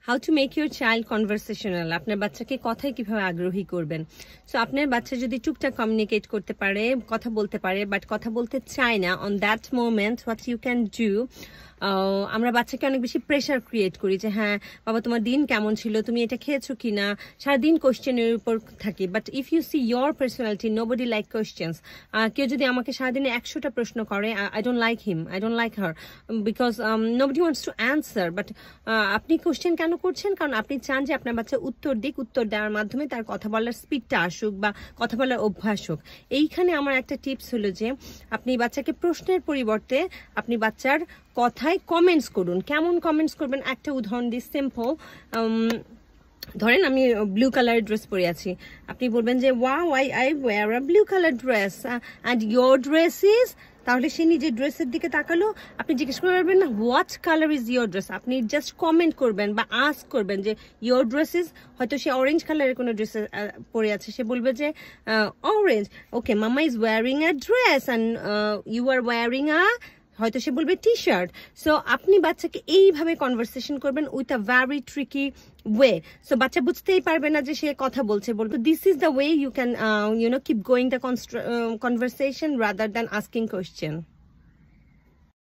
How to make your child conversational, আপনার বাচ্চাকে কথায় কিভাবে আগ্রহী করবেন। সো আপনার বাচ্চা যদি টুকটাক কমিউনিকেট করতে পারে, কথা বলতে পারে, বাট কথা বলতে চায় না, on that moment what you can do, আমরা বাচ্চাকে অনেক বেশি প্রেশার ক্রিয়েট করি যে হ্যাঁ বাবা তোমার দিন কেমন ছিল, তুমি এটা খেয়েছো কিনা, সারাদিন কোয়েশ্চেনের উপর থাকি। But if you see your personality, nobody like questions. কেউ যদি আমাকে সারাদিনে 100টা প্রশ্ন করে, I don't like him, I don't like her, because nobody wants to answer. But আপনি কোয়েশ্চেন কেন করছেন? কারণ আপনি চান যে আপনার বাচ্চা উত্তর দিক, উত্তর দেওয়ার মাধ্যমে তার কথা বলার স্পিডটা আসুক বা কথা বলার অভ্যাস হোক। এইখানে আমার একটা টিপস হলো যে আপনি বাচ্চাকে প্রশ্নের পরিবর্তে আপনি বাচ্চার কথায় কমেন্টস করুন। কেমন কমেন্টস করবেন? একটা উদাহরণ দিই, সিম্পল। ধরেন আমি ব্লু কালারের ড্রেস পরে আছি, আপনি বলবেন যে wow I wear a blue colour dress and your dress is, তাহলে সে নিজের ড্রেসের দিকে তাকালো, আপনি জিজ্ঞেস করবেন না what colour is your dress, আপনি জাস্ট কমেন্ট করবেন বা আস্ক করবেন যে ইয়োর ড্রেস ইজ, হয়তো সে অরেঞ্জ কালারের কোনো ড্রেস পরে আছে, সে বলবে যে orange, okay mama is wearing a dress and you are wearing a, হয়তো সে বলবে টি শার্ট। সো আপনি বাচ্চাকে এইভাবে কনভারসেশন করবেন with a very tricky way. So বাচ্চা বুঝতেই পারবে না যে সে কথা বলছে, বলবে this is the way you can keep going the conversation rather than asking question.